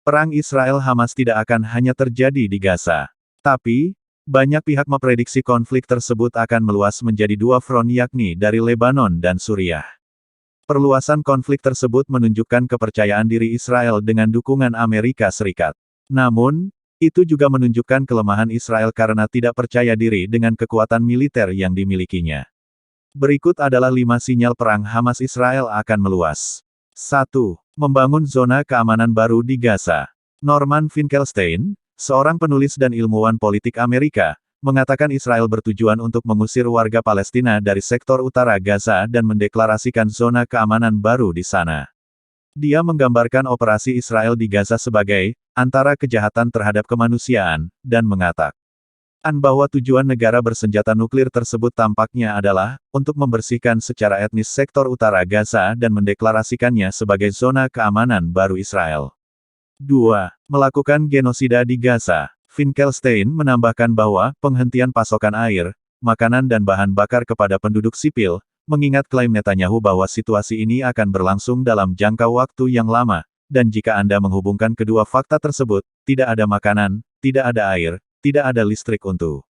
Perang Israel-Hamas tidak akan hanya terjadi di Gaza. Tapi, banyak pihak memprediksi konflik tersebut akan meluas menjadi dua front yakni dari Lebanon dan Suriah. Perluasan konflik tersebut menunjukkan kepercayaan diri Israel dengan dukungan Amerika Serikat. Namun, itu juga menunjukkan kelemahan Israel karena tidak percaya diri dengan kekuatan militer yang dimilikinya. Berikut adalah 5 sinyal perang Hamas-Israel akan meluas. 1. Membangun zona keamanan baru di Gaza. Norman Finkelstein, seorang penulis dan ilmuwan politik Amerika, mengatakan Israel bertujuan untuk mengusir warga Palestina dari sektor utara Gaza dan mendeklarasikan zona keamanan baru di sana. Dia menggambarkan operasi Israel di Gaza sebagai antara kejahatan terhadap kemanusiaan, dan mengatakan bahwa tujuan negara bersenjata nuklir tersebut tampaknya adalah untuk membersihkan secara etnis sektor utara Gaza dan mendeklarasikannya sebagai zona keamanan baru Israel. 2. Melakukan genosida di Gaza. Finkelstein menambahkan bahwa penghentian pasokan air, makanan dan bahan bakar kepada penduduk sipil, mengingat klaim Netanyahu bahwa situasi ini akan berlangsung dalam jangka waktu yang lama, dan jika Anda menghubungkan kedua fakta tersebut, tidak ada makanan, tidak ada air, tidak ada listrik untuk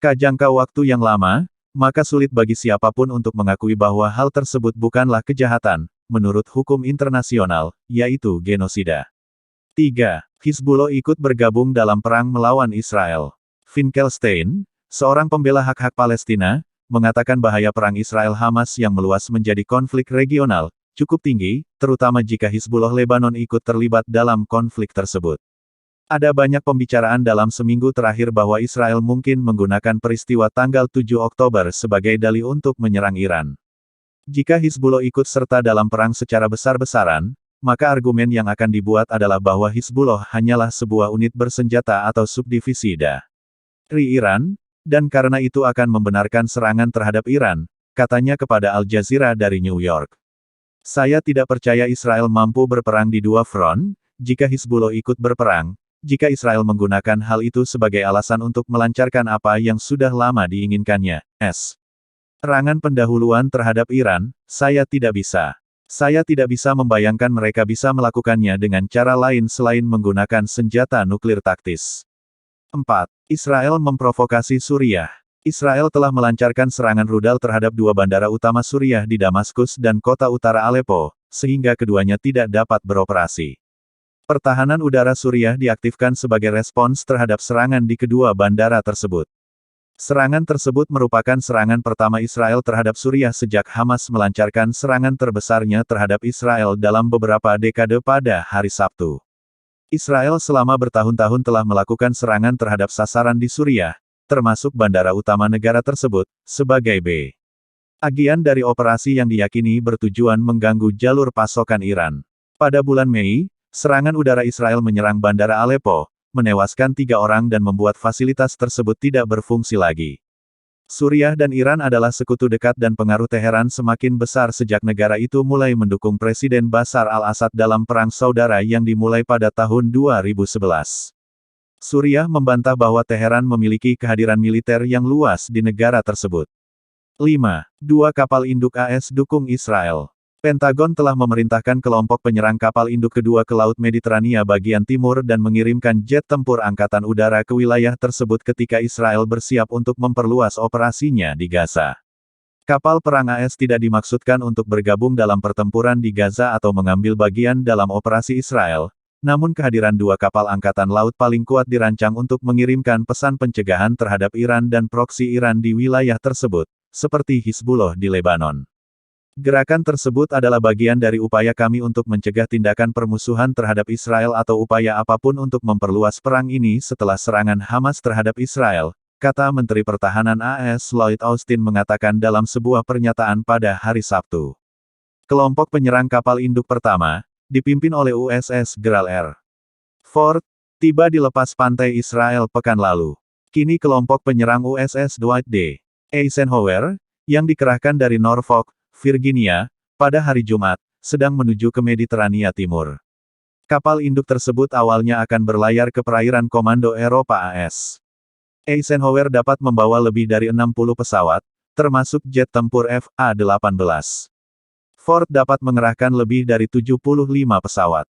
jangka waktu yang lama, maka sulit bagi siapapun untuk mengakui bahwa hal tersebut bukanlah kejahatan, menurut hukum internasional, yaitu genosida. 3. Hizbullah ikut bergabung dalam perang melawan Israel. Finkelstein, seorang pembela hak-hak Palestina, mengatakan bahaya perang Israel-Hamas yang meluas menjadi konflik regional, cukup tinggi, terutama jika Hizbullah Lebanon ikut terlibat dalam konflik tersebut. Ada banyak pembicaraan dalam seminggu terakhir bahwa Israel mungkin menggunakan peristiwa tanggal 7 Oktober sebagai dalih untuk menyerang Iran. Jika Hizbullah ikut serta dalam perang secara besar-besaran, maka argumen yang akan dibuat adalah bahwa Hizbullah hanyalah sebuah unit bersenjata atau subdivisi dari Iran, dan karena itu akan membenarkan serangan terhadap Iran, katanya kepada Al Jazeera dari New York. Saya tidak percaya Israel mampu berperang di dua front, jika Hizbullah ikut berperang, jika Israel menggunakan hal itu sebagai alasan untuk melancarkan apa yang sudah lama diinginkannya. Serangan pendahuluan terhadap Iran, saya tidak bisa. Saya tidak bisa membayangkan mereka bisa melakukannya dengan cara lain selain menggunakan senjata nuklir taktis. 4. Israel memprovokasi Suriah. Israel telah melancarkan serangan rudal terhadap dua bandara utama Suriah di Damaskus dan kota utara Aleppo, sehingga keduanya tidak dapat beroperasi. Pertahanan udara Suriah diaktifkan sebagai respons terhadap serangan di kedua bandara tersebut. Serangan tersebut merupakan serangan pertama Israel terhadap Suriah sejak Hamas melancarkan serangan terbesarnya terhadap Israel dalam beberapa dekade pada hari Sabtu. Israel selama bertahun-tahun telah melakukan serangan terhadap sasaran di Suriah, termasuk bandara utama negara tersebut, sebagai bagian dari operasi yang diyakini bertujuan mengganggu jalur pasokan Iran. Pada bulan Mei, serangan udara Israel menyerang bandara Aleppo, menewaskan 3 orang dan membuat fasilitas tersebut tidak berfungsi lagi. Suriah dan Iran adalah sekutu dekat dan pengaruh Teheran semakin besar sejak negara itu mulai mendukung Presiden Bashar al-Assad dalam perang saudara yang dimulai pada tahun 2011. Suriah membantah bahwa Teheran memiliki kehadiran militer yang luas di negara tersebut. 5. 2 kapal induk AS dukung Israel. Pentagon telah memerintahkan kelompok penyerang kapal induk kedua ke Laut Mediterania bagian timur dan mengirimkan jet tempur Angkatan Udara ke wilayah tersebut ketika Israel bersiap untuk memperluas operasinya di Gaza. Kapal perang AS tidak dimaksudkan untuk bergabung dalam pertempuran di Gaza atau mengambil bagian dalam operasi Israel, namun kehadiran 2 kapal Angkatan Laut paling kuat dirancang untuk mengirimkan pesan pencegahan terhadap Iran dan proksi Iran di wilayah tersebut, seperti Hizbullah di Lebanon. Gerakan tersebut adalah bagian dari upaya kami untuk mencegah tindakan permusuhan terhadap Israel atau upaya apapun untuk memperluas perang ini setelah serangan Hamas terhadap Israel, kata Menteri Pertahanan AS Lloyd Austin mengatakan dalam sebuah pernyataan pada hari Sabtu. Kelompok penyerang kapal induk pertama, dipimpin oleh USS Gerald R. Ford, tiba di lepas pantai Israel pekan lalu. Kini kelompok penyerang USS Dwight D. Eisenhower, yang dikerahkan dari Norfolk, Virginia, pada hari Jumat, sedang menuju ke Mediterania Timur. Kapal induk tersebut awalnya akan berlayar ke perairan Komando Eropa AS. Eisenhower dapat membawa lebih dari 60 pesawat, termasuk jet tempur FA-18. Ford dapat mengerahkan lebih dari 75 pesawat.